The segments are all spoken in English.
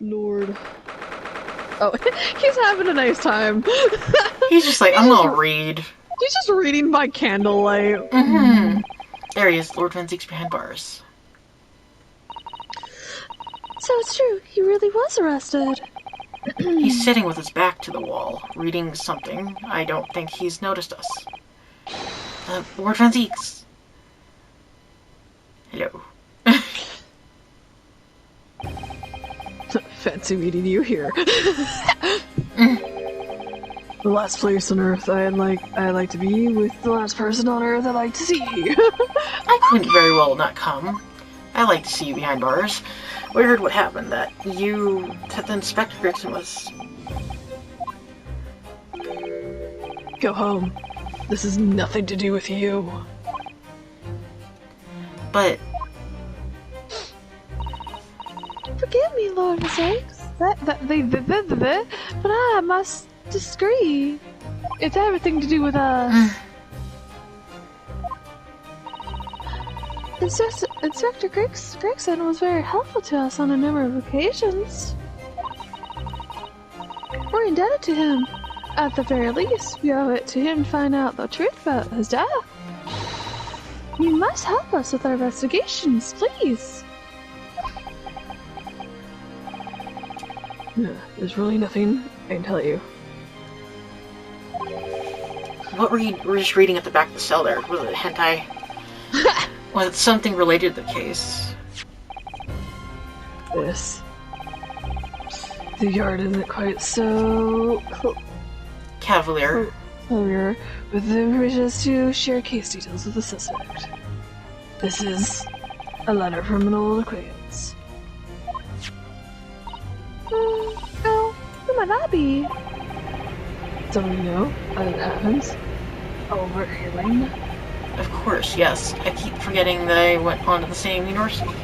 Lord. Oh, he's having a nice time. He's just like, I'm gonna read. He's just reading by candlelight. Mm-hmm. There he is, Lord Van Zeke's behind bars. So it's true, he really was arrested. He's sitting with his back to the wall, reading something. I don't think he's noticed us. Lord Van Zeke's. Hello. Fancy meeting you here. The last place on Earth I'd like to be with the last person on Earth I'd like to see. I couldn't very well not come. I like to see you behind bars. We heard what happened, that the Inspector Gregson was... Go home. This has nothing to do with you. But... Forgive me, Lord Mistakes. But I must disagree. It's everything to do with us. Inspector Gregson was very helpful to us on a number of occasions. We're indebted to him. At the very least, we owe it to him to find out the truth about his death. You must help us with our investigations, please. There's really nothing I can tell you. What were you just reading at the back of the cell there? Was it hentai? Was it something related to the case? This. The yard isn't quite so Cavalier. clear with the wishes to share case details with the suspect. This is a letter from an old acquaintance. Oh, who might that be? Someone you know, as it happens. Overhearing. Of course, yes. I keep forgetting that I went on to the same university.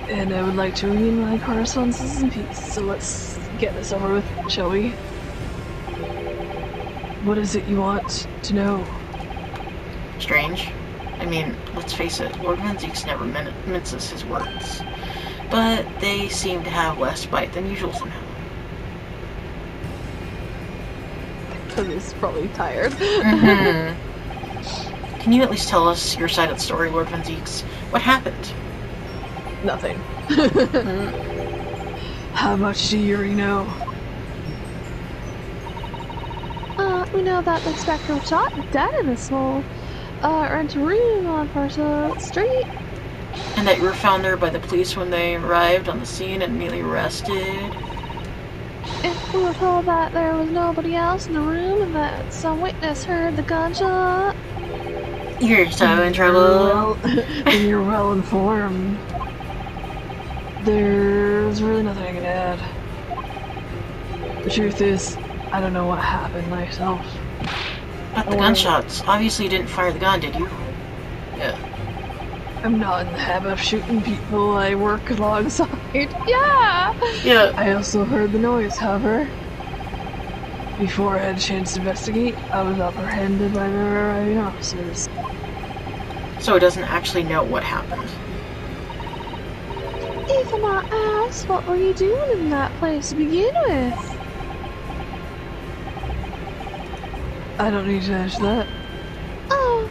And I would like to read my correspondences in peace, so let's get this over with, shall we? What is it you want to know? Strange. I mean, let's face it, Lord Van Zeke's never minces his words. But they seem to have less bite than usual somehow. Because he's probably tired. Mm-hmm. Can you at least tell us your side of the story, Lord Van Zeke's? What happened? Nothing. How much do you already know? We know that the inspector was shot and dead in a small rented room on Parcel Street. And that you were found there by the police when they arrived on the scene and immediately arrested? If we were told that there was nobody else in the room and that some witness heard the gunshot. You're so in trouble. Then you're well informed. There's really nothing I can add. The truth is, I don't know what happened myself. But the gunshots. Obviously you didn't fire the gun, did you? Yeah. I'm not in the habit of shooting people I work alongside. Yeah! Yeah. I also heard the noise, however. Before I had a chance to investigate, I was apprehended by the arriving officers. So it doesn't actually know what happened. If I'm not asked, what were you doing in that place to begin with? I don't need to answer that. Oh,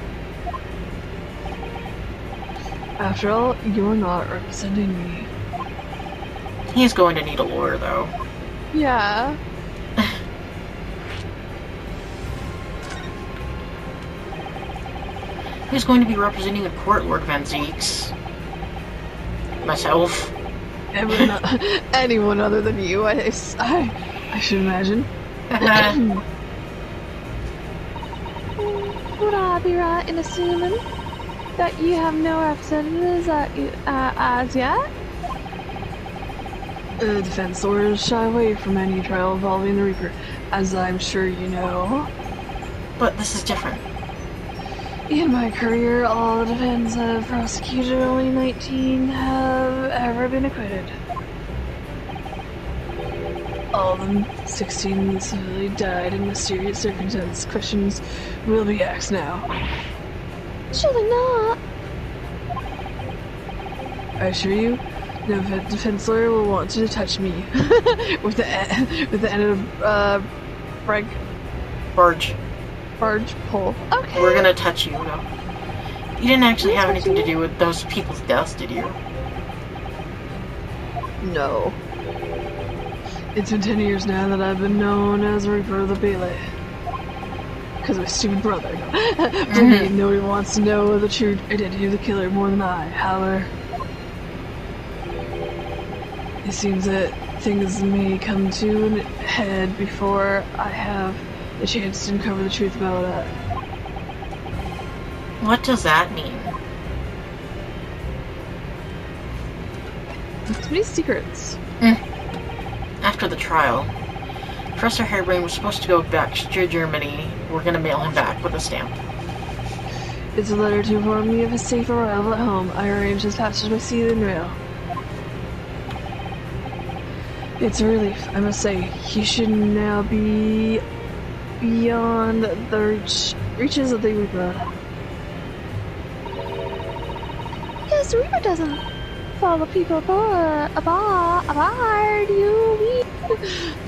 After all, you're not representing me. He's going to need a lawyer, though. yeah. Who's going to be representing the court, Lord Van Zeke's? Myself. Anyone other than you, I should imagine. Would I be right in assuming that you have no representatives as yet? Defense lawyers shy away from any trial involving the Reaper, as I'm sure you know. But this is different. In my career, all the defense have prosecuted, only 19 have ever been acquitted. All of them, 16 civilly died in mysterious circumstances. Questions will be asked now. Surely not. I assure you, No defense lawyer will want to touch me with the end of Barge. barge pole. Okay. We're gonna touch you, though. You didn't actually have anything to do with those people's deaths, did you? No. It's been 10 years now that I've been known as Reaper of the Bailey. Because of my stupid brother. Believe me, nobody wants to know the true identity of the killer more than I. However, it seems that things may come to a head before I have the chance to uncover the truth about it. What does that mean? Too many secrets. After the trial, Professor Harebrain was supposed to go back to Germany. We're gonna mail him back with a stamp. It's a letter to inform me of his safe arrival at home. I arranged his passage by sea and rail. It's a relief, I must say. He should now be beyond the reaches of the Reaper. Yes, Reaper doesn't follow people abroad, you mean?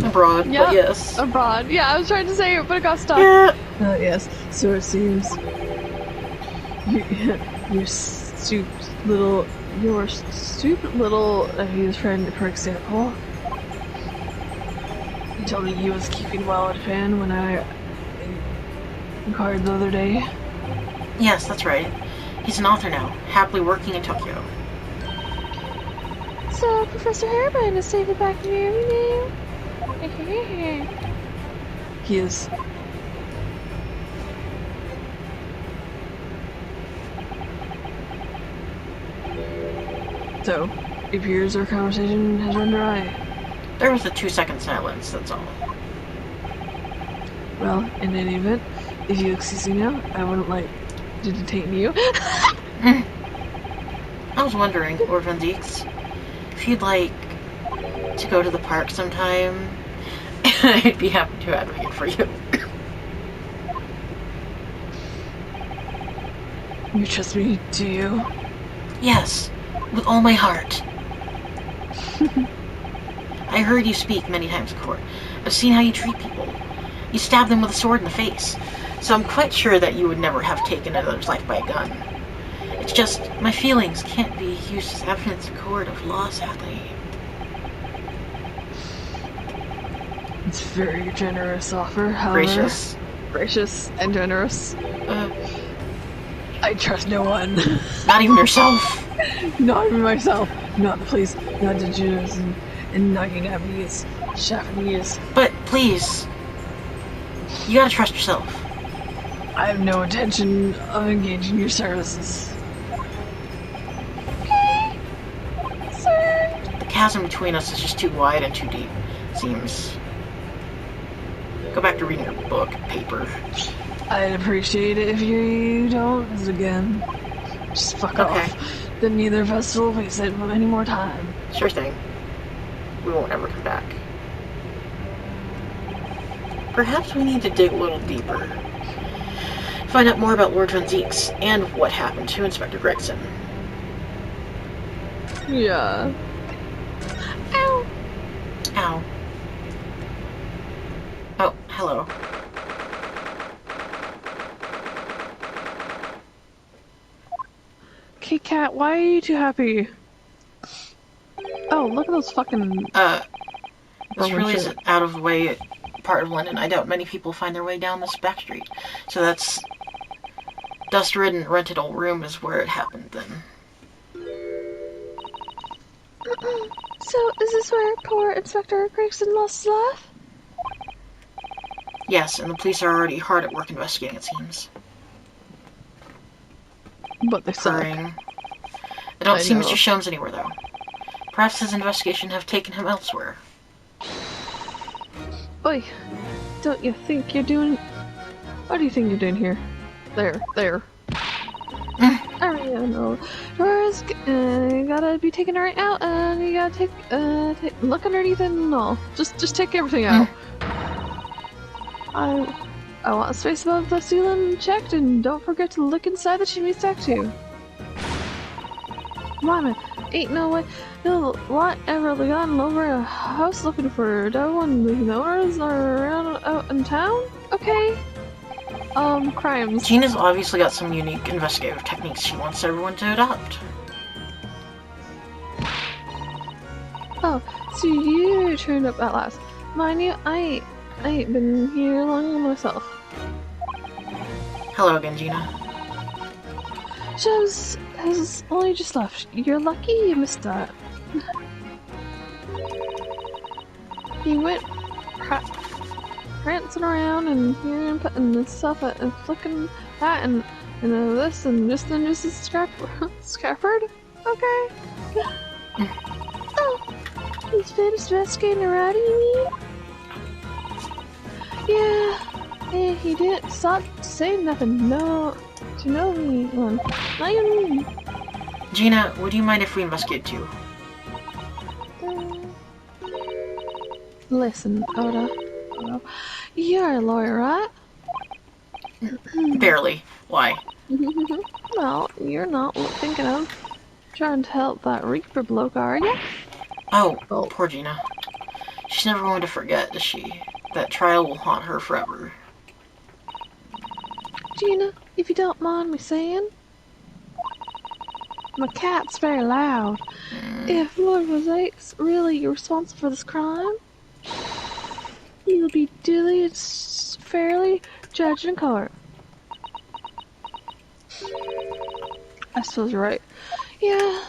Abroad, Yeah. but yes. Abroad. Yeah, I was trying to say it, but it got stuck. Yeah. Yes, so it seems. Your stupid little, his friend, for example. He told me he was keeping well at Fan when I inquired the other day. Yes, that's right. He's an author now, happily working in Tokyo. So, Professor Harebrain is safely back in Germany. He is. So, it appears our conversation has run dry. There was a 2-second silence, that's all. Well, in any event, if you excuse me now, I wouldn't like to detain you. I was wondering, Orphan Zeeks, if you'd like to go to the park sometime, I'd be happy to advocate for you. You trust me, do you? Yes, with all my heart. I heard you speak many times before. I've seen how you treat people. You stab them with a sword in the face. So I'm quite sure that you would never have taken another's life by a gun. It's just, my feelings can't be used as evidence in court of law, sadly. It's a very generous offer, however. Gracious. Gracious and generous. I trust no one. Not even yourself. Not even myself. Not the police, not the Jews, and Naginabis, Japanese. But please, you gotta trust yourself. I have no intention of engaging your services. Okay, sir. The chasm between us is just too wide and too deep, seems. Go back to reading your book, paper. I'd appreciate it if you don't visit again. Just fuck off. Then neither of us will waste any more time. Sure thing. We won't ever come back. Perhaps we need to dig a little deeper. Find out more about Lord Von Zeeks and what happened to Inspector Gregson. Yeah. Ow. Ow. Oh, hello. Kit Kat, why are you too happy? Oh, look at those fucking... This really is an out of the way part of London. I doubt many people find their way down this back street. So that's... dust-ridden rented old room is where it happened then. So, is this where poor Inspector Gregson lost his life? Yes, and the police are already hard at work investigating, it seems. But they suck. I don't see Mr. Sholmes anywhere, though. Perhaps his investigation have taken him elsewhere. Oi, don't you think you're doing... What do you think you're doing here? There. Ariano. Dora's gotta be taken right out, and you gotta take look underneath it and all. Just take everything out. I want a space above the ceiling checked, and don't forget to look inside the chimney stack too. Come on, man. Ain't no way. You'll want ever gone over a house looking for a dog when the owners are around out in town? Okay. Crimes. Gina's obviously got some unique investigative techniques she wants everyone to adopt. Oh, so you turned up at last. Mind you, I ain't been here long myself. Hello again, Gina. Joe's has only just left. You're lucky you missed that. He went prancing around and here and putting this stuff at and flicking that and this and just then just a Scrappard? Okay. Oh, he's finished investigating already, you mean? Yeah, he didn't stop saying nothing. No, to know me one. Not even. Gina, would you mind if we investigate too? Listen, Oda. You're a lawyer, right? Barely. Why? Well, you're not thinking of trying to help that Reaper bloke, are you? Oh, poor Gina. She's never going to forget, is she? That trial will haunt her forever. Gina, if you don't mind me saying, my cat's very loud. If Lord Mosaic's really responsible for this crime, he will be duly and fairly judged in court. I suppose you're right. Yeah.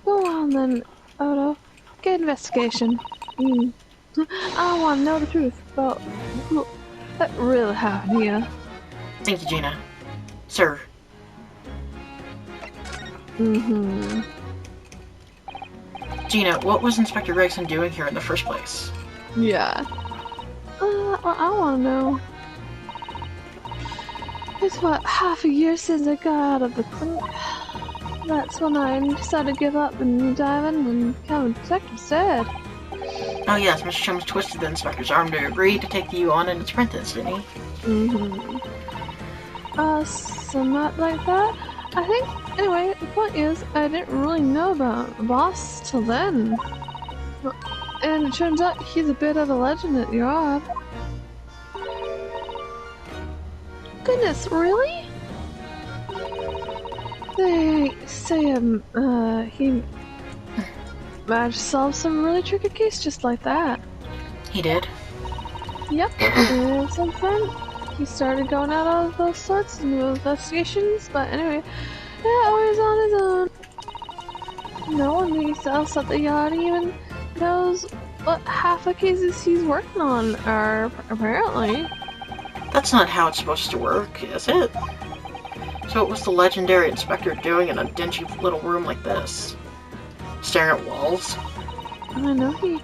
Go on then, Odo. Get investigation. I want to know the truth about what really happened here. Thank you, Gina. Sir. Gina, what was Inspector Gregson doing here in the first place? Yeah. I want to know. It's what, half a year since I got out of the clinic. That's when I decided to give up and dive in and become a detective instead. Oh yes, Mr. Chums twisted the inspector's arm to agree to take you on an apprentice, didn't he? Somewhat like that. I think, anyway, the point is, I didn't really know about the boss till then. And it turns out he's a bit of a legend at yard. Goodness, really? They say he managed to solve some really tricky case just like that. He did? Yep, and since then, he started going out of those sorts of new investigations, but anyway, always on his own. No one else at the yard even knows what half the cases he's working on are, apparently. That's not how it's supposed to work, is it? So what was the legendary inspector doing in a dingy little room like this? Staring at walls? I know he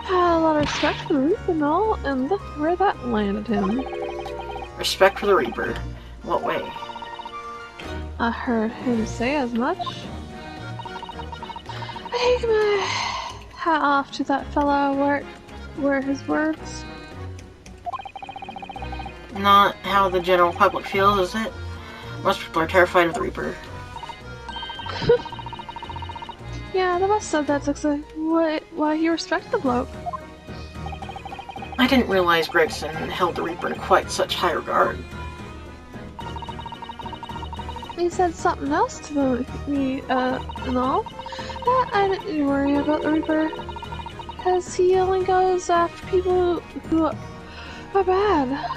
had a lot of respect for the Reaper and all, and look where that landed him. Respect for the Reaper? What way? I heard him say as much. I take my hat off to that fellow where his words. Not how the general public feels, is it? Most people are terrified of the Reaper. Yeah, the boss said that's exactly why he respected the bloke. I didn't realize Gregson held the Reaper in quite such high regard. He said something else to me, and all. That I didn't worry about the Reaper, because he only goes after people who are bad.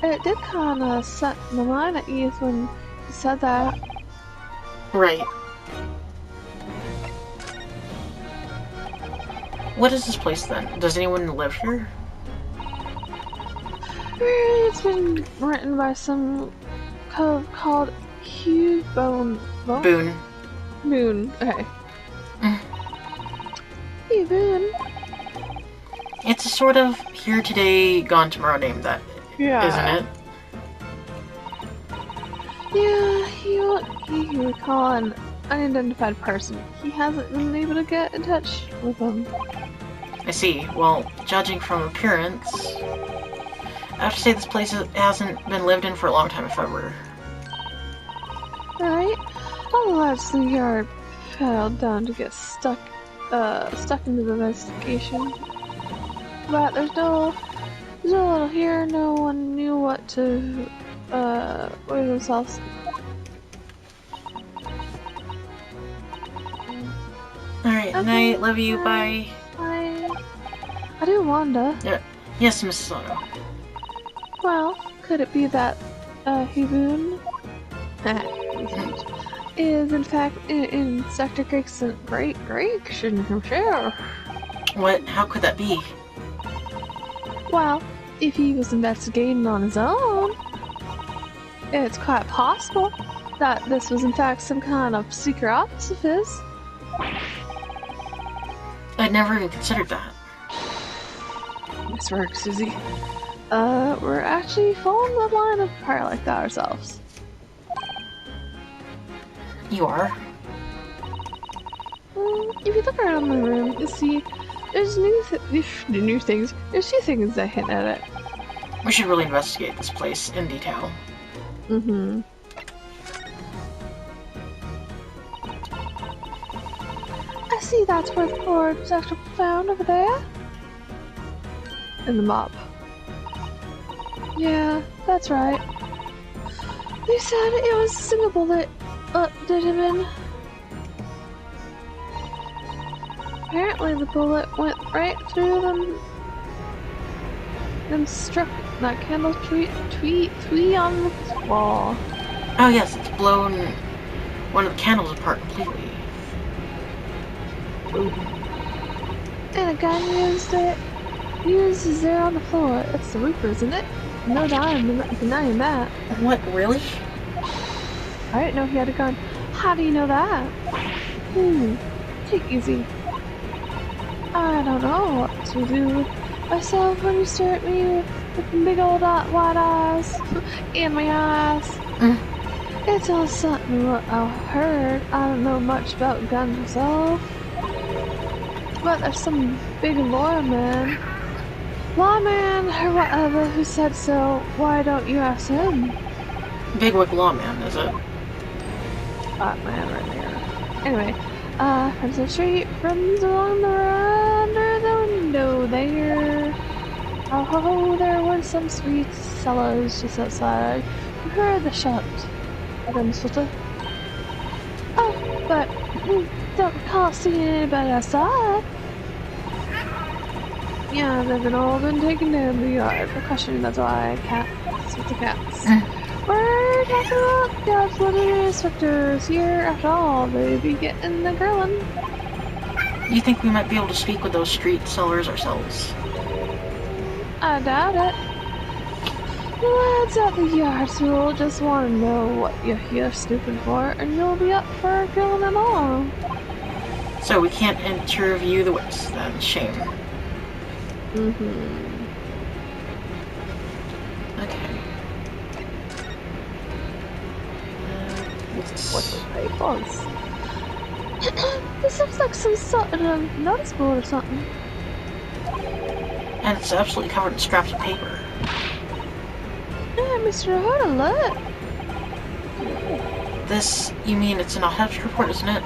It did kinda set my mind at ease when he said that. Right. What is this place then? Does anyone live here? It's been written by some called Hugh Boone. Boone. Okay. Hugh Boone. It's a sort of here today, gone tomorrow name, that isn't it? Yeah, he would call an unidentified person. He hasn't been able to get in touch with them. I see. Well, judging from appearance, I have to say this place hasn't been lived in for a long time, if ever. Right? Oh, that's the yard. piled down to get stuck into the investigation. But there's no little here, no one knew what to, worry themselves. Alright, night, love you, bye. I do wonder. Yes, Mrs. Otto. Well, could it be that, Hiboon is in fact in Sector Gregson shouldn't share. What? How could that be? Well, if he was investigating on his own, it's quite possible that this was in fact some kind of secret office of his. I'd never even considered that. Nice work, Susie. We're actually following the line of prayer like that ourselves. You are? If you look around the room, you'll see there's new things. There's few things that hint at it. We should really investigate this place in detail. Mm-hmm. I see that's where the board's actually found over there. In the mop. Yeah, that's right. They said it was a single bullet did him in. Apparently the bullet went right through them and struck that candle tree on the wall. Oh yes, it's blown one of the candles apart completely. Ooh. And a gun used is there on the floor. It's the Reaper, isn't it? No denying that. What, really? I didn't know he had a gun. How do you know that? Take it easy. I don't know what to do with myself when you stare at me with the big old wide eyes in my eyes. It's all something what I've heard. I don't know much about guns myself. But there's some big lawman or whatever who said so. Why don't you ask him? Bigwig Lawman, is it? Man right there. Anyway, friends on the street, friends along the road, under the window there. Oh, there were some sweet sellers just outside. We heard the shot. Filter. Oh, but don't recall seeing anybody outside. Yeah, they've all been taken down to the yard for questioning. That's why cats with the cats. We're talking about God's little inspectors here. After all, they be getting the grilling. You think we might be able to speak with those street sellers ourselves? I doubt it. The lads at the yards will just want to know what you're here snooping for, and you'll be up for grilling them all. So we can't interview the wits, then. Shame. Okay. What's the papers? This looks like some sort of notice board or something. And it's absolutely covered in scraps of paper. Yeah, Mr. Hoda, look. This, you mean it's an autopsy report, isn't it?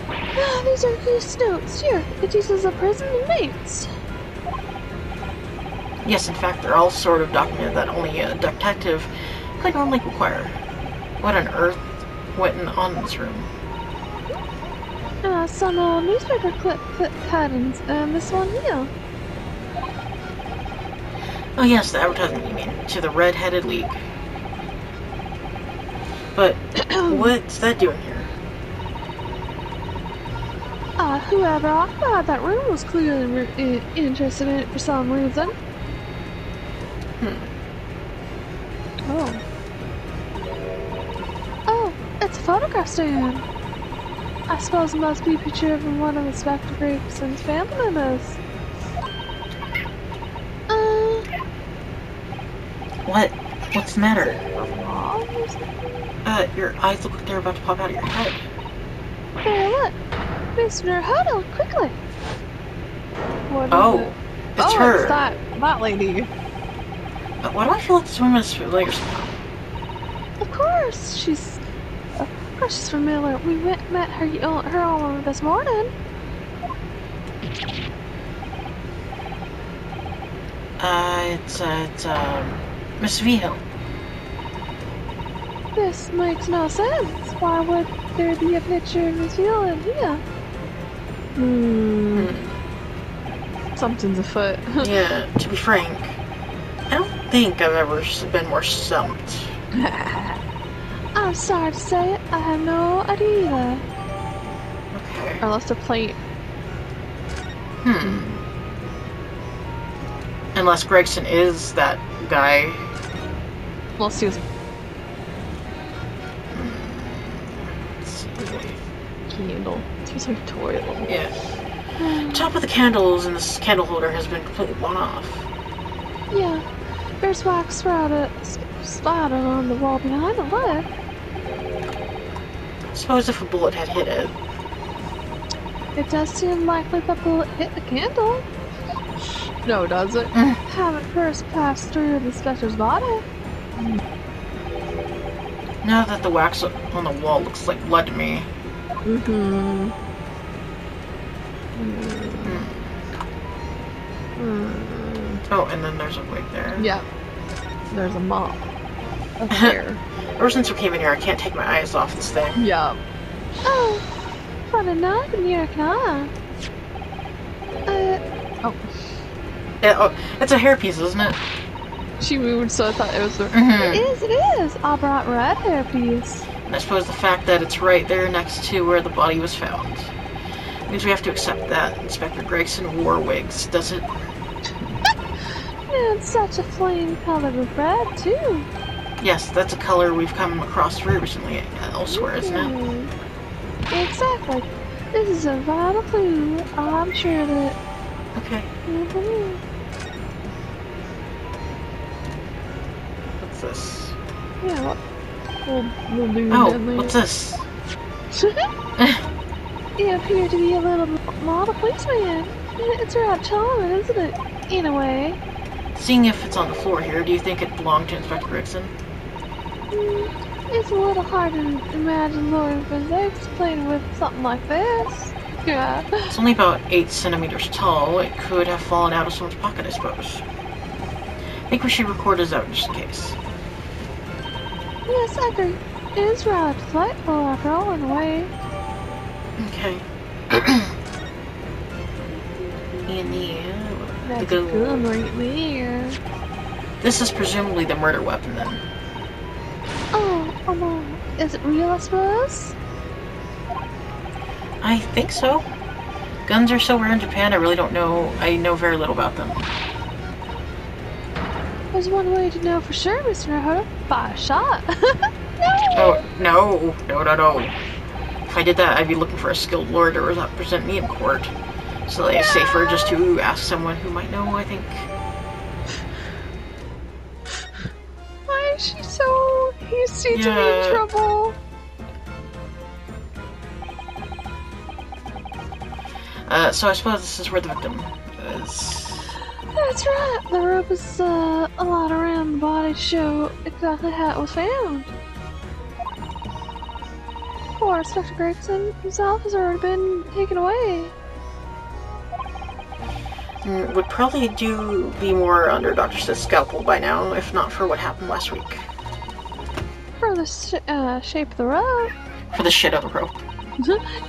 Ah, these are goose notes. Here, it uses the prison inmates. Yes, in fact, they're all sort of documented that only a detective could normally require. What on earth went on in this room? Some newspaper clip cuttings, and this one here. Oh yes, the advertisement you mean, to the Red-Headed League. But what's that doing here? Whoever occupied that room was clearly interested in it for some reason. Oh, it's a photograph stand. I suppose it must be a picture of one of Inspector Gregson's family members. What? What's the matter? Mom or something? Your eyes look like they're about to pop out of your head. There, look. Mr. Huddle, quickly. What is Oh, it? it's her. It's that lady. Why do I feel like this woman is familiar somehow? Of course, she's course she's familiar. We met her owner this morning. It's Miss Vigil. This makes no sense. Why would there be a picture of Miss Viola in here? Something's afoot. Yeah, to be frank, I don't think I've ever been more stumped. I'm sorry to say it, I have no idea. Okay. Unless the plate. Unless Gregson is that guy. Unless he was Let's see. candle. It was like toilet. Yeah. Top of the candles in this candle holder has been completely blown off. Yeah, there's wax splattered on the wall behind the lid. Suppose if a bullet had hit it. It does seem likely the bullet hit the candle. No, does it? Haven't first passed through the inspector's body. Now that the wax on the wall looks like blood to me. Oh, and then there's a wig there. Yeah. There's a mop up there. Ever since we came in here, I can't take my eyes off this thing. Yeah. Oh, what a knife in your eye. Oh. Yeah, oh, it's a hairpiece, isn't it? She moved, so I thought it was. It is. A bright red hairpiece. And I suppose the fact that it's right there next to where the body was found means we have to accept that Inspector Gregson wore wigs, does it? And such a flame colored with red, too. Yes, that's a color we've come across very recently elsewhere, isn't it? Exactly. This is a vital clue. I'm sure of it. Okay. What's this? Yeah, what? We'll do Oh, deadly. what's this? You appear to be a little model policeman. It's rather charming, isn't it? In a way. Seeing if it's on the floor here, do you think it belonged to Inspector Gregson? It's a little hard to imagine Lord Physics playing with something like this. Yeah. It's only about 8 centimeters tall. It could have fallen out of someone's pocket, I suppose. I think we should record this out just in case. Yes, I agree. It is rather delightful after all, in a way. Okay. And That's the a gun right there. This is presumably the murder weapon, then. Oh no. Is it real, I suppose? I think so. Guns are so rare in Japan, I really don't know. I know very little about them. There's one way to know for sure, Mr. Nahoda. Fire a shot. Oh, no. No. If I did that, I'd be looking for a skilled lawyer to represent me in court. So it's safer just to ask someone who might know, I think. Why is she so hasty to be in trouble? So I suppose this is where the victim is. That's right. The rope is a lot around the body to show exactly how it was found. Poor Inspector Gregson himself has already been taken away. Would probably be more under Dr. Sid's scalpel by now, if not for what happened last week. For the shape of the rope, For the shit of the rope.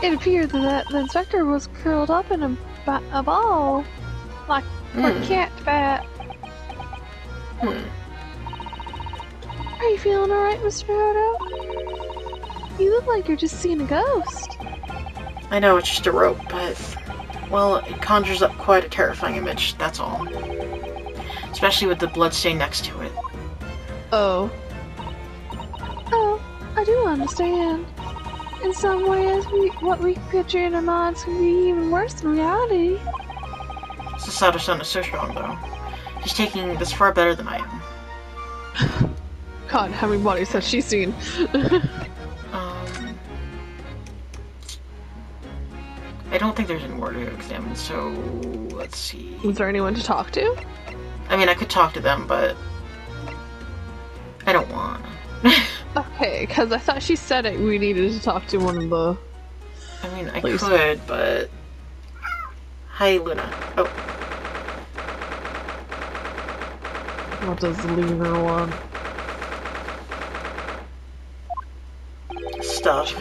it appeared that the inspector was curled up in a ball, like a cat bat. Are you feeling alright, Mr. Hodo? You look like you're just seeing a ghost. I know it's just a rope, but, well, it conjures up quite a terrifying image, that's all. Especially with the blood stain next to it. Oh. Oh, I do understand. In some ways, what we picture in our minds can be even worse than reality. Sasato-san is so strong, though. He's taking this far better than I am. God, how many bodies has she seen? I don't think there's any more to examine, so let's see. Was there anyone to talk to? I mean, I could talk to them, but I don't want. Okay, because I thought she said it. We needed to talk to one of the. I mean, I Please. could, but... Hi, Luna. Oh, What does Lunar want? stuff.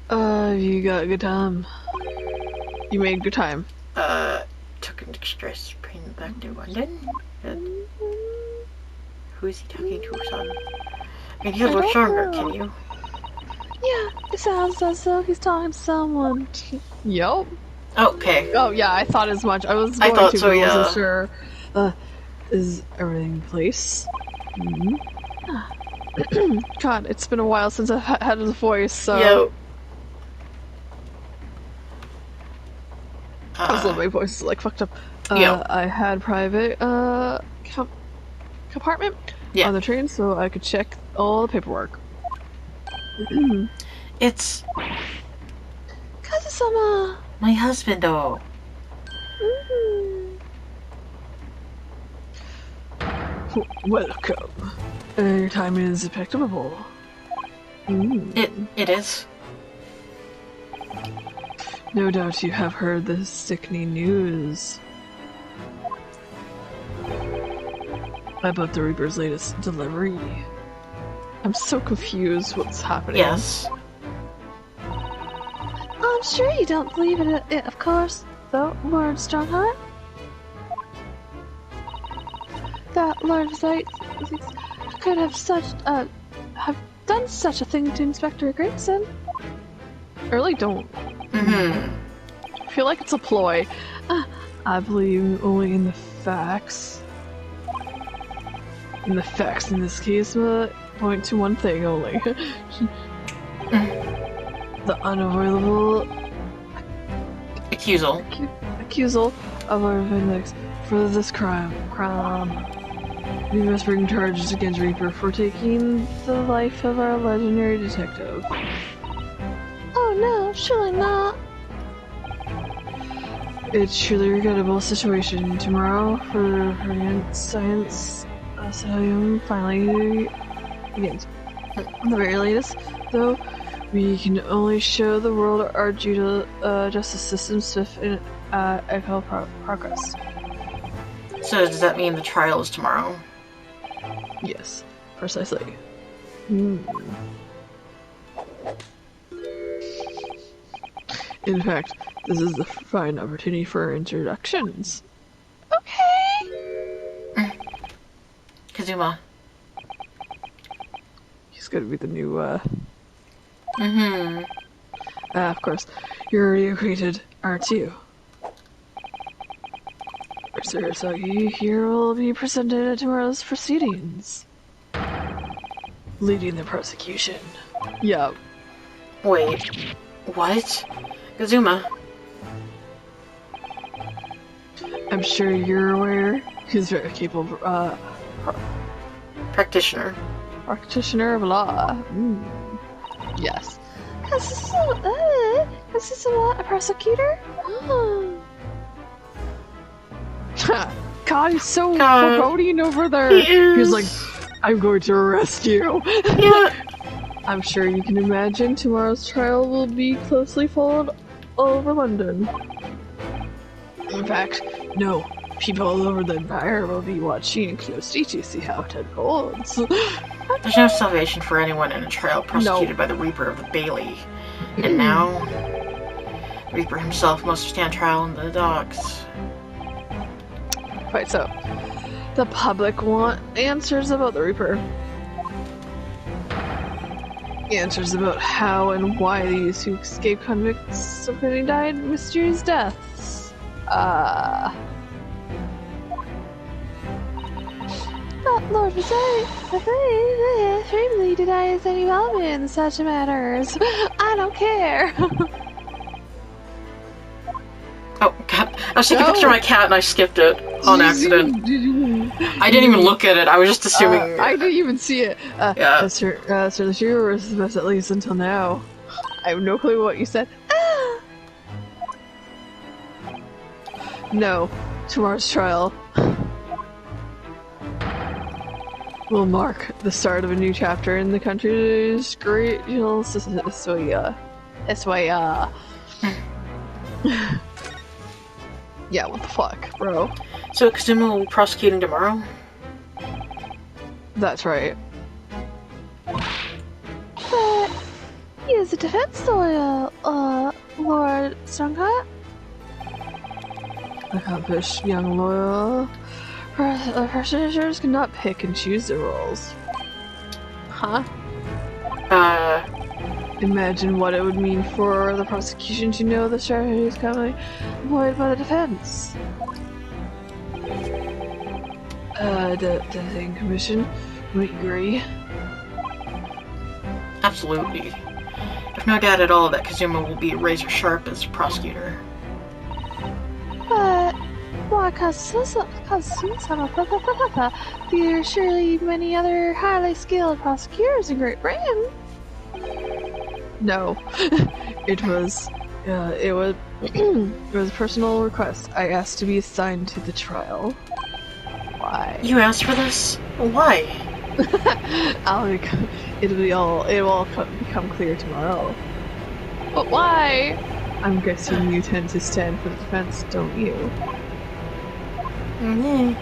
You got a good time. You made good time. Took an express train back to London? Who is he talking to, son? I mean, you I look don't stronger, know. can you? Yeah, it sounds as though he's talking to someone. Yup. Okay. Oh yeah, I thought as much. I was I going thought to, so, but I yeah. wasn't sure. Is everything in place? Mm-hmm. God, it's been a while since I've had a voice, so... Yo. I was my voice is like fucked up. Yo. I had private compartment Yeah. on the train, so I could check all the paperwork. It's Kazu-sama. my husband, though. Welcome. Your time is impeccable. It is. No doubt you have heard the sickening news about the Reaper's latest delivery. I'm so confused what's happening. Yes. I'm sure you don't believe it, of course. The word Strongheart? That Lord Zeit could have have done such a thing to Inspector Grayson. I really don't. Mm-hmm. I feel like it's a ploy. I believe only in the facts. And the facts in this case point to one thing only. The unavoidable accusal of our Vindex for this crime. We must bring charges against Reaper for taking the life of our legendary detective. Oh no, surely not. It's truly a regrettable situation. Tomorrow, for Science Asylum finally begins. On the very latest, though, we can only show the world our justice system swift and echo progress. So does that mean the trial is tomorrow? Yes, precisely. In fact, this is the fine opportunity for introductions. Okay. Kazuma. He's gonna be the new, Mm-hmm. of course. You're already acquainted, aren't you? Sir, so you here will be presented at tomorrow's proceedings. Leading the prosecution. Yup. Wait. What? Kazuma. I'm sure you're aware he's very capable, Practitioner. practitioner of law. Yes. Is this a prosecutor? God, he's so foreboding over there. He's like, I'm going to arrest you. Yeah. I'm sure you can imagine tomorrow's trial will be closely followed all over London. In fact, no, people all over the Empire will be watching closely to see how it unfolds. There's no salvation for anyone in a trial prosecuted by the Reaper of the Bailey. And now, Reaper himself must stand trial in the docks. Right, so the public want answers about the Reaper. Answers about how and why these who escaped convicts of getting died mysterious deaths. But Lord Visay, I firmly denies any involvement in such matters. I don't care. Oh, God. I was taking a picture of my cat and I skipped it on accident. I didn't even look at it. I was just assuming... I didn't even see it. Yeah. Sir, the shooter was best at least until now. I have no clue what you said. No. Tomorrow's trial. will mark the start of a new chapter in the country's great Soya. Yeah, what the fuck, bro? So Kazuma will be prosecuting tomorrow? That's right. But he is a defense lawyer, Lord Strongheart. Accomplished young loyal personages cannot pick and choose their roles. Huh? Imagine what it would mean for the prosecution to know the strategy is commonly employed by the defense. The thing commission would agree. Absolutely. There's no doubt at all that Kazuma will be razor sharp as prosecutor. But why there are surely many other highly skilled prosecutors in Great Britain. No, it was a personal request. I asked to be assigned to the trial. Why? You asked for this? Why? It will all become clear tomorrow. But why? I'm guessing you tend to stand for the defense, don't you? Mm-hmm.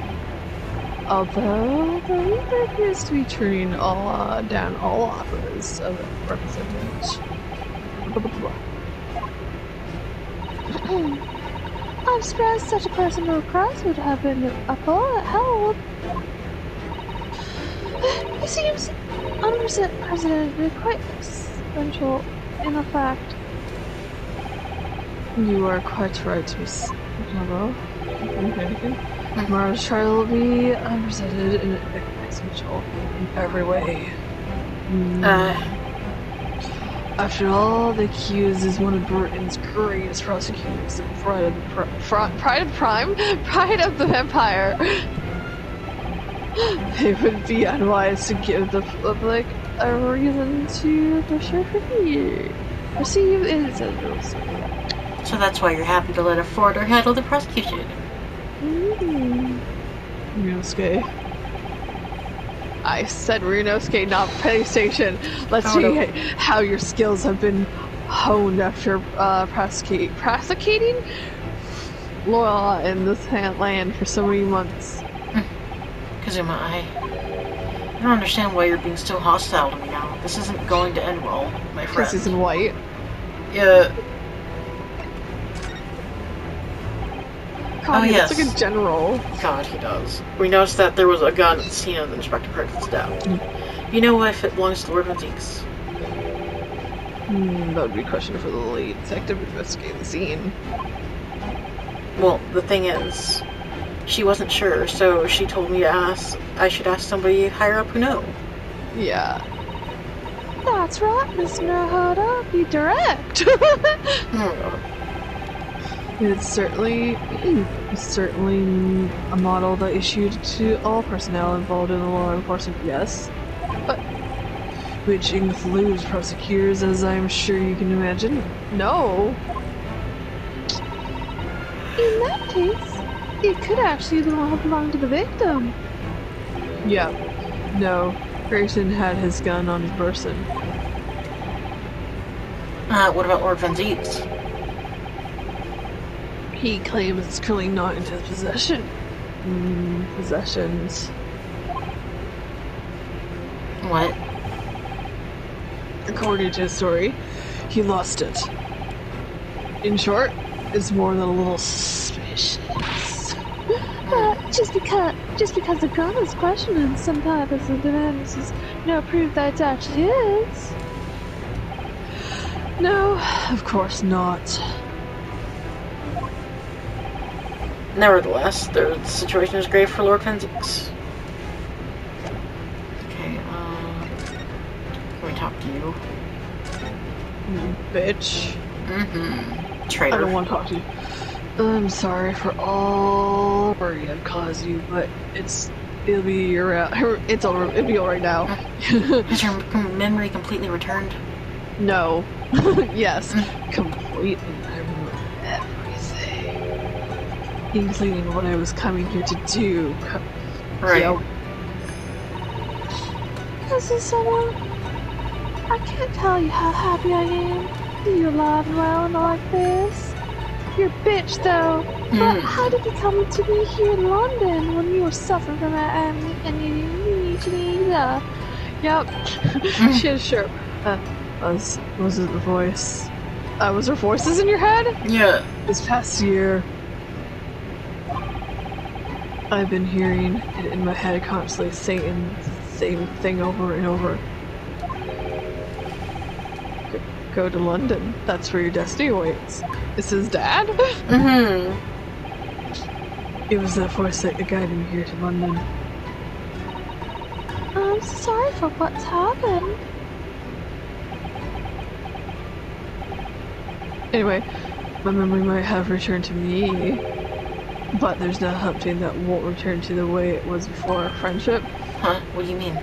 Although the Reaper appears to be turning down all offers of representation. I'm surprised such a personal request would have been held. He seems unprecedented, quite essential in the fact. You are quite right, Miss Bravo. Tomorrow's trial will be unprecedented and essential in every way. After all, the accused is one of Britain's greatest prosecutors, the pride of the empire. It would be unwise to give the public a reason to perceive individuals. So that's why you're happy to let a foreigner handle the prosecution. Renosuke. I said Renosuke, not PlayStation. Let's see how your skills have been honed after prosecuting law in this land for so many months. Kazuma, I don't understand why you're being so hostile to me now. This isn't going to end well, my friend. Because he's in white. Yeah. God, he looks like a general. God, he does. We noticed that there was a gun at the scene of the Inspector Perkins' death. You know if it belongs to Lord Vanzeek's? That would be a question for the lead detective to investigate the scene. Well, the thing is, she wasn't sure, so she told me to ask. I should ask somebody higher up who know. Yeah. That's right, Miss Know-How-To. Be direct. It's certainly a model that issued to all personnel involved in the law enforcement, yes. But which includes prosecutors, as I'm sure you can imagine. No. In that case, it could actually belong to the victim. Yeah. No. Grayson had his gun on his person. What about Lord Vanzeek's? He claims it's currently not in his possession. Possessions. What? According to his story, he lost it. In short, it's more than a little suspicious. Just because the gun is questioned in some purpose of defense is no proof that it's actually his. No, of course not. Nevertheless, the situation is grave for Lord Vanzeek's. Okay, can we talk to you? Bitch. Traitor. I don't want to talk to you. I'm sorry for all worry I've caused you, but it'll be alright now. Has your memory completely returned? No. Yes, completely. I remember everything, including what I was coming here to do. Right. Yep. Kazuma, I can't tell you how happy I am. You're alive and well and all like this. You're a bitch, though. But how did you come to be here in London when you were suffering from that and you need Yep. She had a sharp. Was it the voice? Was there voices in your head? Yeah. This past year, I've been hearing it in my head constantly saying the same thing over and over. Go to London. That's where your destiny awaits. This is Dad? It was that voice that guided me here to London. I'm sorry for what's happened. Anyway, my memory might have returned to me, but there's not something that won't return to the way it was before our friendship. Huh? What do you mean?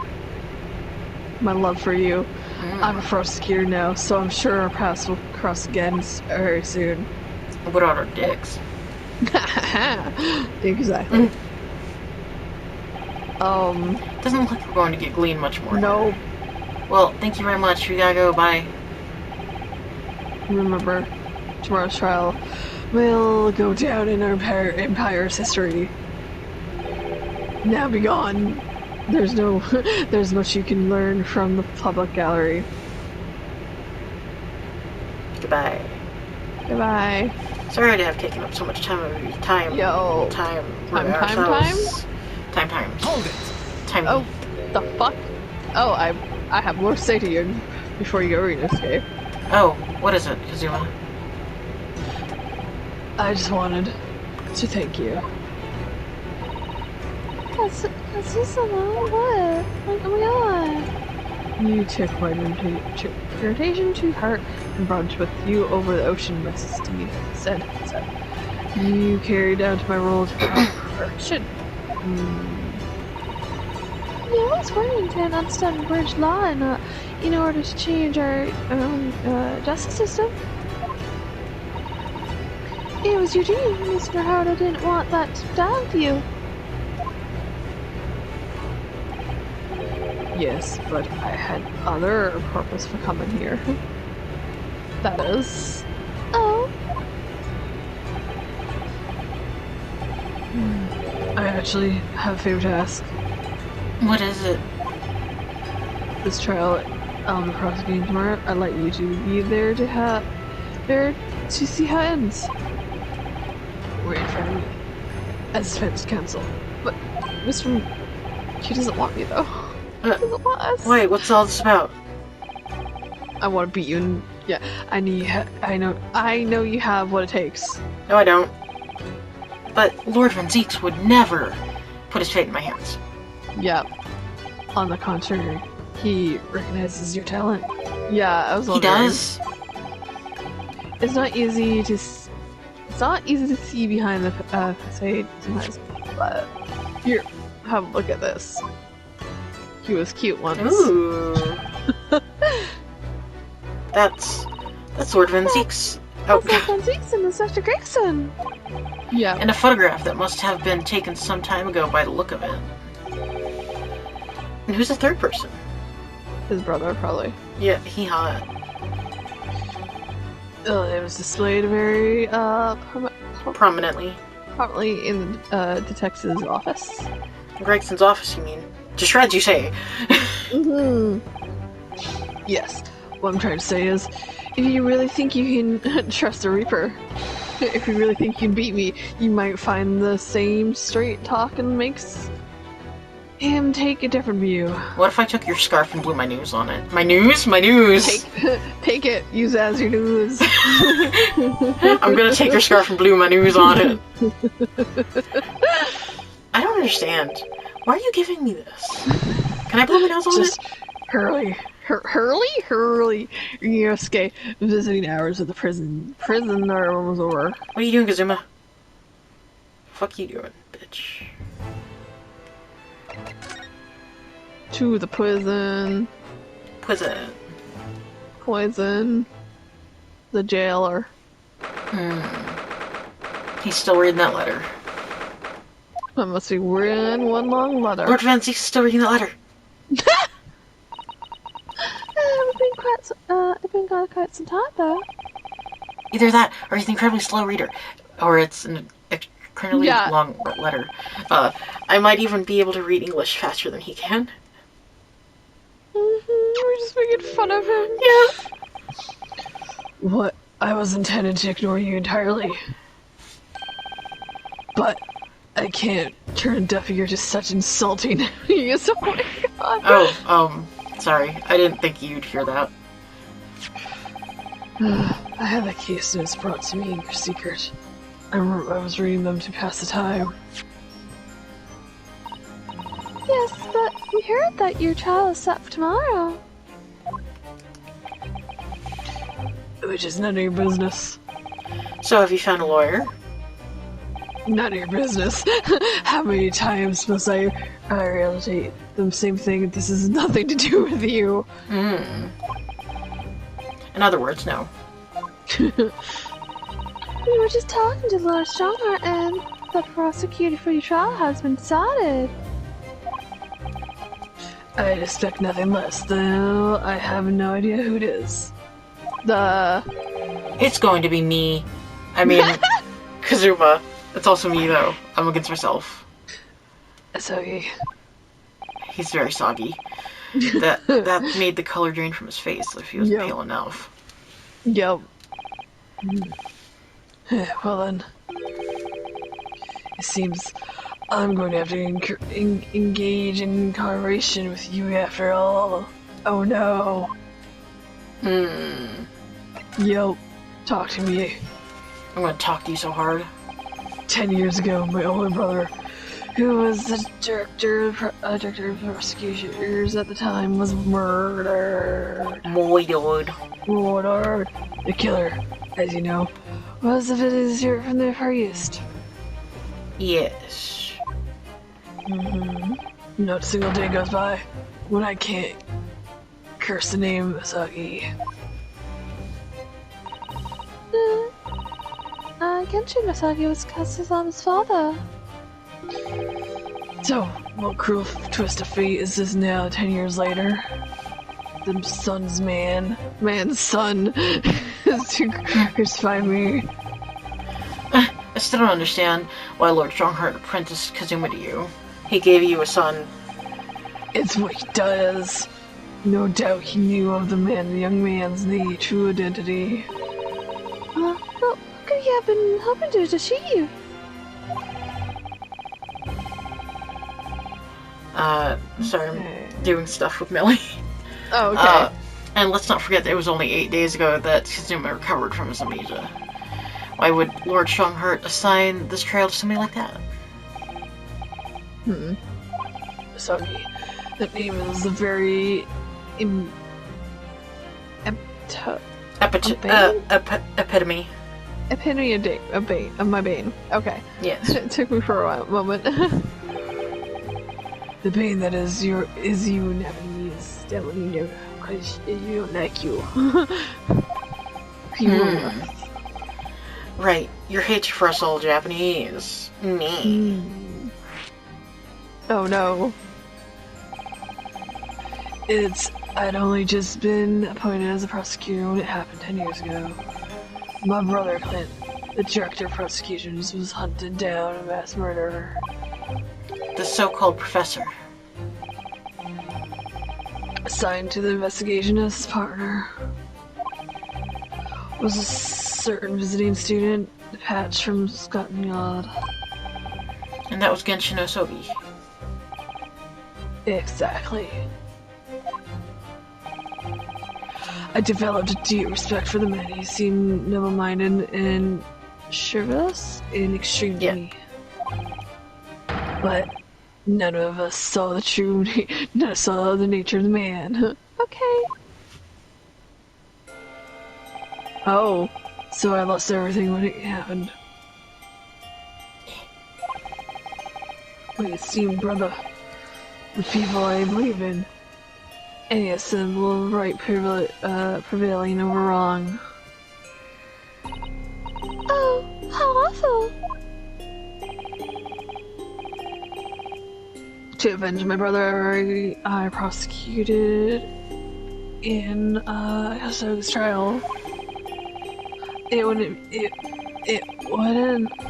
My love for you. I'm a prosecutor now, so I'm sure our paths will cross again very soon. What about our dicks? Exactly. Doesn't look like we're going to get gleaned much more. No. Well, thank you very much. We gotta go. Bye. Remember, tomorrow's trial will go down in our empire's history. Now be gone. There's much you can learn from the public gallery. Goodbye. Goodbye. Sorry to have taken up so much time of your time. Yo. Time. Time? Time. Hold it! Time. Oh, the fuck? Oh, I have more to say to you before you go read this game. Oh, what is it, Kazuma? I just wanted to thank you. That's what? Like, oh my god. You took my irritation to heart and brought it with you over the ocean, my steed said. You carried out my role to perfection. Yeah, I was working to understand British law in order to change our justice system. It was your duty, Mr. Howard. I didn't want that down to you. Yes, but I had other purpose for coming here. That is. Oh. I actually have a favor to ask. What is it? This trial, the prosecuting tomorrow, I'd like you to be there to see how it ends. We're in front of me as defense counsel. But Mr. He doesn't want me though. He doesn't want us. Wait, what's all this about? I want to beat you and yeah, I know you have what it takes. No, I don't. But Lord Van Zeeks would never put his fate in my hands. Yeah. On the contrary, he recognizes your talent. Yeah, I was He wondering. does? It's not easy to see behind the facade sometimes, but here, have a look at this. He was cute once. Ooh. That's Lord Van Zeeks. Oh, That's Van Zeeks and Inspector Gregson. Yeah. and a photograph that must have been taken some time ago by the look of it. And who's the third person? His brother, probably. Yeah, he hot. It was displayed very Prominently. prominently in the detective's office. Gregson's office, you mean? To shreds, you say? Yes. What I'm trying to say is, if you really think you can trust the Reaper, if you really think you can beat me, you might find the same straight talking makes him take a different view. What if I took your scarf and blew my news on it? My news? My news! Take it. Use it as your news. I'm gonna take your scarf and blew my news on it. I don't understand. Why are you giving me this? Can I blow my nose on Just it? Hurley. You're escape visiting hours of the prison. Prison are almost over. What are you doing, Kazuma? Fuck you doing, bitch. To the prison. Poison. The jailer. He's still reading that letter. I must be reading one long letter. Lord Van Zeeks is still reading that letter. for quite some time, though. Either that, or he's an incredibly slow reader, or it's an incredibly Yeah. long letter. I might even be able to read English faster than he can. We're just making fun of him. Yeah. What? I was intended to ignore you entirely. But I can't turn a deaf ear to such insulting news. Oh my god. Oh, sorry. I didn't think you'd hear that. I had the case notes brought to me in secret. I was reading them to pass the time. Yes, but we heard that your trial is set for tomorrow. Which is none of your business. So have you found a lawyer? None of your business. How many times must I realize the same thing? This has nothing to do with you. In other words, no. We were just talking to Lord Strongheart, and the prosecutor for your trial has been decided. I'd expect nothing less, though I have no idea who it is. It's going to be me. I mean, Kazuma. It's also me, though. I'm against myself. Soggy. He's very soggy. That made the color drain from his face if he was Yep. pale enough. Yep. Well then. It seems I'm going to have to engage in conversation with you after all. Oh no. Yep. Talk to me. I'm gonna talk to you so hard. 10 years ago, my older brother, who was the director of prosecutions at the time, was murdered. Murdered. Murdered. The killer, as you know, was the vizier from the Far East. Yes. Not a single day goes by when I can't curse the name Sagi. Genshin Masagi was Katsuzama's father. So, what cruel twist of fate is this now 10 years later? The man's son, is to crucify me. I still don't understand why Lord Strongheart apprenticed Kazuma to you. He gave you a son. It's what he does. No doubt he knew of the young man's true identity. What could you have been hoping to achieve? Sorry, I'm doing stuff with Millie. Oh, okay. And let's not forget that it was only 8 days ago that Kazuma recovered from his amnesia. Why would Lord Strongheart assign this trail to somebody like that? Sagi. That name is a very Epitome. Epitome of my bane. Okay. Yes. It took me for a moment. The pain that is you, Japanese. Definitely know, because you don't like you. Right. Your hatred for us all Japanese. Me. Oh no. I'd only just been appointed as a prosecutor when it happened 10 years ago. My brother Clint, the director of prosecutions, was hunted down a mass murderer. The so-called professor. Assigned to the investigation as his partner was a certain visiting student, Patch from Scotland Yard. And that was Genshin Osogi. Exactly. I developed a deep respect for the man. He seemed noble-minded and chivalrous in extreme to me. But none of us saw saw the nature of the man. Okay. Oh, so I lost everything when it happened. My esteemed brother, the people I believe in, any assemble right prevailing over wrong. Oh, how awful. To avenge my brother, I prosecuted in Husog's trial, it wouldn't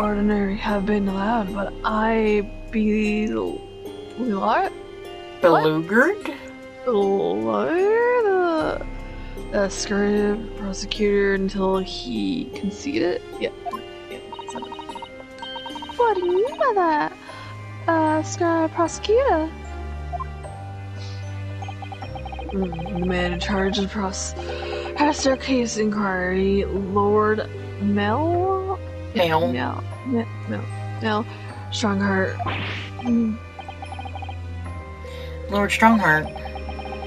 ordinarily have been allowed, but I Beleaguered? Skirted prosecutor until he conceded. Yeah. What do you mean by that? Prosecutor? The man in charge of Pastor Case Inquiry, Lord Mel Strongheart. Lord Strongheart.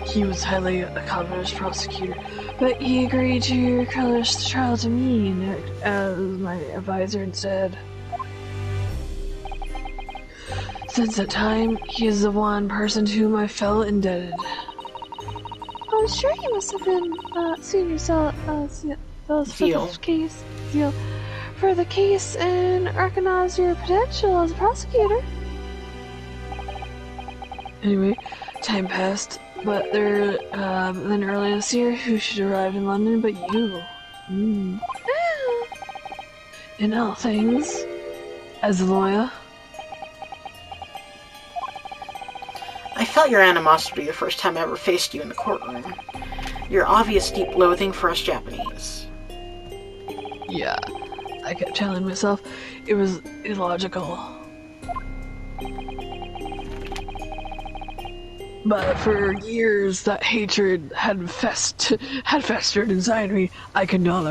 He was highly accomplished prosecutor, but he agreed to relinquish the trial to me as my advisor instead. Since that time, he is the one person to whom I felt indebted. I'm sure you must have been seeing yourself zeal for the case and recognize your potential as a prosecutor. Anyway, time passed, but then early this year, who should arrive in London but you? In all things, as a lawyer. I felt your animosity the first time I ever faced you in the courtroom. Your obvious deep loathing for us Japanese. Yeah, I kept telling myself it was illogical. But for years, that hatred had festered inside me. I could no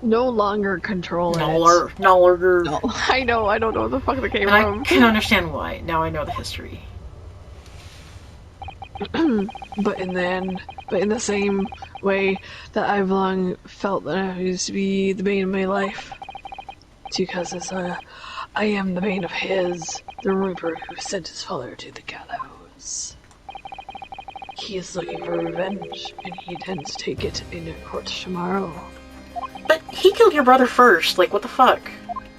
longer control it. No. I know. I don't know where the fuck they came from. I can understand why. Now I know the history. But in the same way that I've long felt that I used to be the bane of my life, because I am the bane of his, the Reaper who sent his father to the gallows. He is looking for revenge, and he intends to take it into court tomorrow. But he killed your brother first. Like, what the fuck?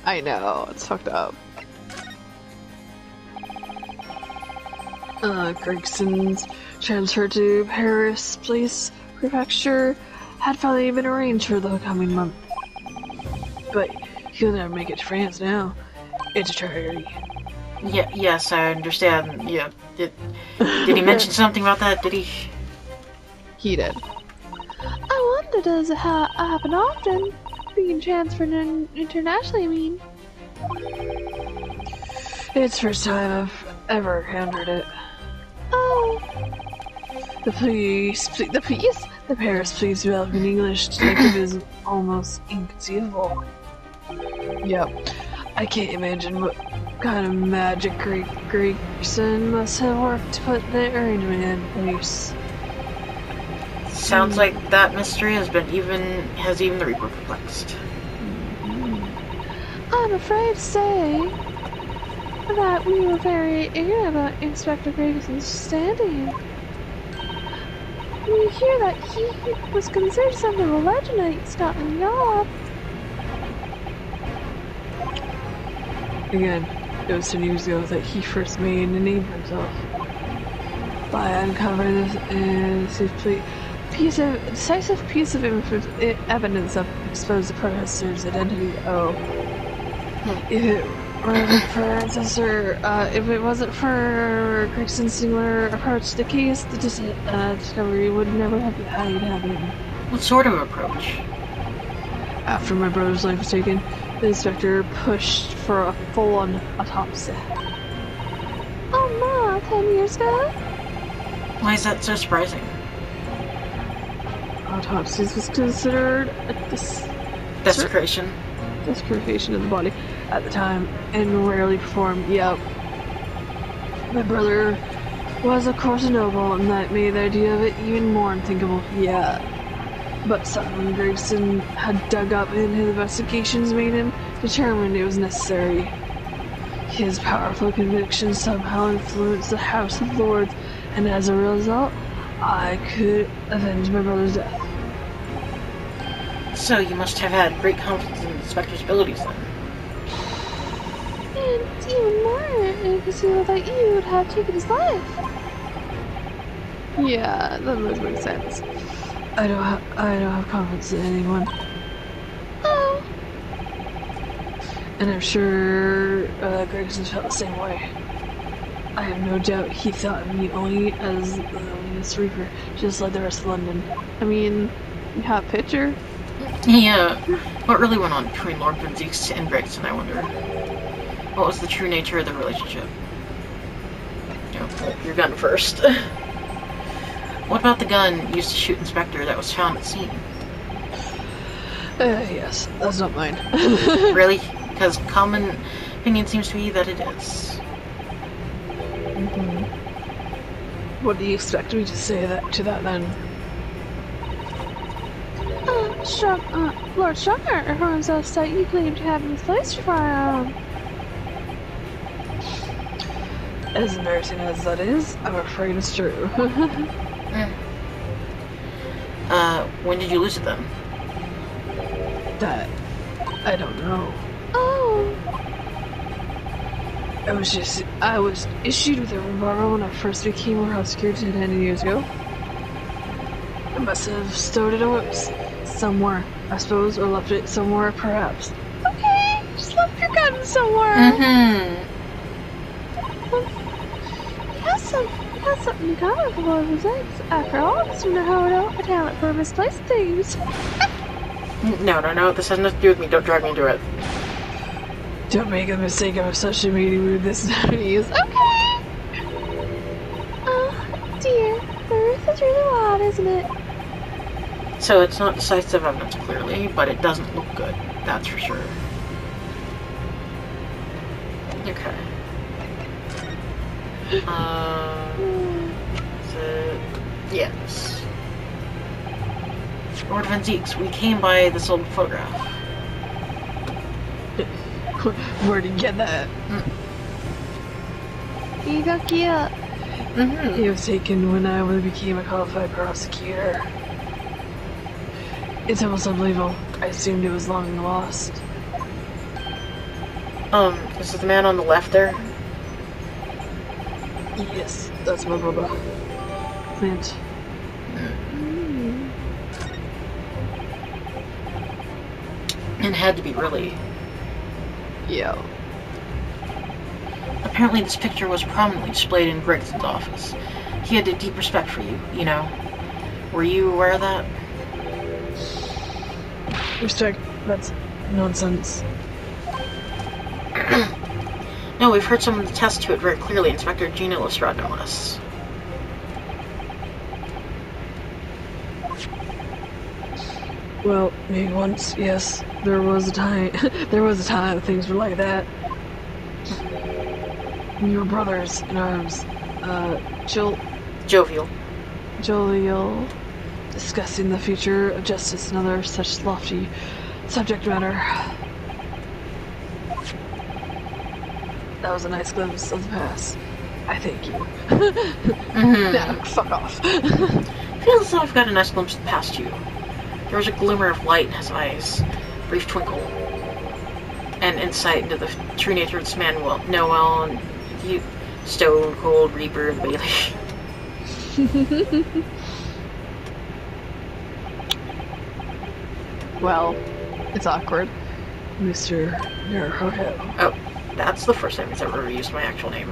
I know, it's fucked up. Gregson's transfer to Paris Police Prefecture had finally been arranged for the coming month. But he'll never make it to France now. It's a tragedy. Yeah, yes, I understand. Yeah. Did he mention something about that? Did he? He did. I wonder, does it happen often? Being transferred internationally, I mean. It's the first time I've ever encountered it. Oh. The Paris police developing English detective is almost inconceivable. Yep, I can't imagine what kind of magic Gregson must have worked to put the arrangement in place. Sounds like that mystery has even the Reaper perplexed. I'm afraid to say that we were very ignorant about Inspector Gregson's standing. We hear that he was considered something of a legend at Scotland Yard. Again, it was 10 years ago that he first made a name for himself by uncovering this decisive piece of evidence that exposed the protesters' identity. If it wasn't for Gregson's singular approach to the case, the discovery would never have happened. What sort of approach? After my brother's life was taken, the inspector pushed for a full-on autopsy. Oh ma, 10 years ago? Why is that so surprising? Autopsies was considered a desecration of the body at the time, and rarely performed. Yep. My brother was, of course, a noble, and that made the idea of it even more unthinkable. Yeah. But something Gregson had dug up in his investigations made him determined it was necessary. His powerful convictions somehow influenced the House of Lords, and as a result, I could avenge my brother's death. So you must have had great confidence in the Inspector's abilities then. And it's even more inconceivable that you would have taken his life. Yeah, that does make sense. I don't have confidence in anyone. Oh, And I'm sure Gregson felt the same way. I have no doubt he thought of me only as the latest reaper, just like the rest of London. I mean, you have a picture. Yeah. What really went on between Lord Van Zeeks and Gregson, I wonder? What was the true nature of the relationship? Your gun first. What about the gun used to shoot Inspector that was found at the scene? Yes, that's not mine. Really? Because common opinion seems to be that it is. What do you expect me to say to that then? Lord Stronger informs us that you claim to have misplaced your firearm. As embarrassing as that is, I'm afraid it's true. When did you lose it then? That I don't know. Oh, I was issued with a revolver when I first became a prosecutor 10 years ago. I must have stowed it away somewhere, I suppose, or left it somewhere, perhaps. okay. Just left your gun somewhere. Mm-hmm. He has something in common with Lord Resents. After all, this would have a talent for misplaced things. No. This has nothing to do with me. Don't drag me into it. Don't make the mistake of such a meeting with this nowadays. Okay. Oh, dear. The roof is really wild, isn't it? So it's not decisive evidence, clearly, but it doesn't look good. That's for sure. Okay. Is it... Yes. Lord Van Zeeks, we came by this old photograph. Where'd you get that? You go cute. Mm-hmm. It was taken when I became a qualified prosecutor. It's almost unbelievable. I assumed it was long lost. Is it the man on the left there? Yes, that's my brother. Clint. It had to be, really. Yeah. Apparently this picture was prominently displayed in Gregson's office. He had a deep respect for you, you know. Were you aware of that? Respect, that's nonsense. No, we've heard someone attest to it very clearly, Inspector Gina Lestrade, no less. Well, maybe once, yes. There was a time things were like that. We were brothers in arms. Jovial. Jovial, discussing the future of justice and other such lofty subject matter. That was a nice glimpse of the past. I thank you. Now, fuck off. Feels as though I've got a nice glimpse of the past you. There was a glimmer of light in his eyes, a brief twinkle, and insight into the true nature of this man, Noel, and you, stone cold reaper of Bailey. Well, it's awkward. Mr. Naruhodo. Oh, that's the first time he's ever used my actual name.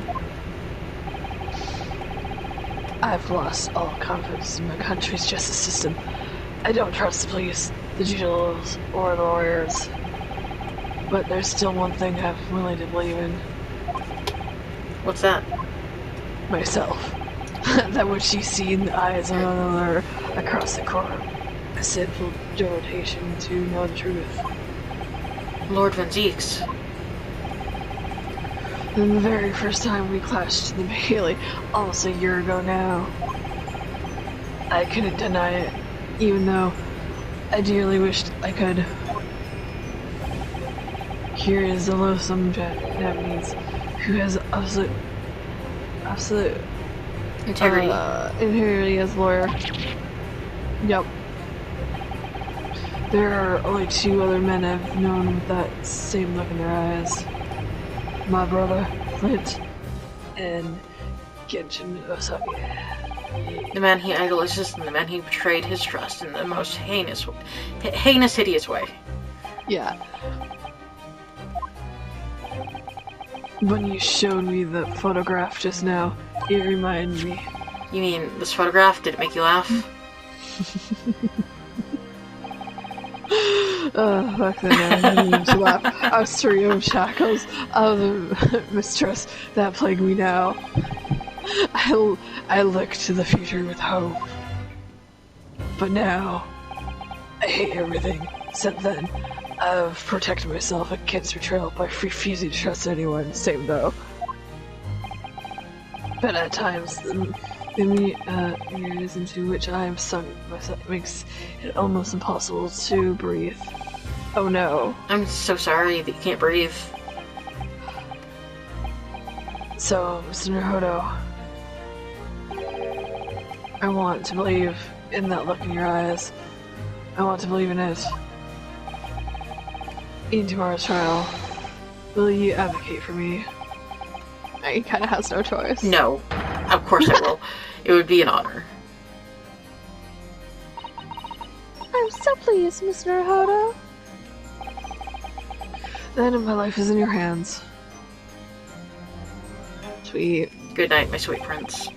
I've lost all confidence in my country's justice system. I don't trust the police, the judicials, or the lawyers. But there's still one thing I'm willing to believe in. What's that? Myself. That which you see in the eyes of another across the court. A simple determination to know the truth. Lord Van Zeeks. Then the very first time we clashed in the Bailey, almost a year ago now, I couldn't deny it, even though I dearly wished I could. Here is a loathsome Japanese who has absolute integrity as a lawyer. Yep. There are only two other men I've known with that same look in their eyes. My brother, Flint, and Genshin Osaki. The man he idolizes and the man he betrayed his trust in the most heinous, hideous way. Yeah. When you showed me the photograph just now, it reminded me. You mean this photograph? Did it make you laugh? Back then I didn't mean to laugh. I was free of shackles of the mistrust that plague me now. I look to the future with hope. But now, I hate everything. Since then, I've protected myself against betrayal by refusing to trust anyone, same though. But at times, the years into which I am sunk myself makes it almost impossible to breathe. Oh no. I'm so sorry that you can't breathe. So, Mr. Naruto, I want to believe in that look in your eyes. I want to believe in it. In tomorrow's trial, will you advocate for me? He kind of has no choice. No. Of course I will. It would be an honor. I'm so pleased, Mr. Naruto. Then my life is in your hands. Sweet. Good night, my sweet prince.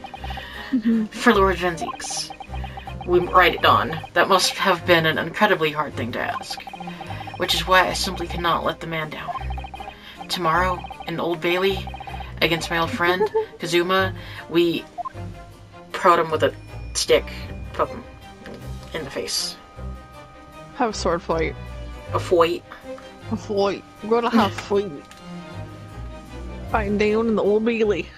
For Lord Venzix, we ride at dawn. That must have been an incredibly hard thing to ask. Which is why I simply cannot let the man down. Tomorrow, in Old Bailey, against my old friend, Kazuma, we prod him with a stick, poke him in the face. Have a sword fight. A fight. A fight. We're gonna have fight. Fighting down in the Old Bailey.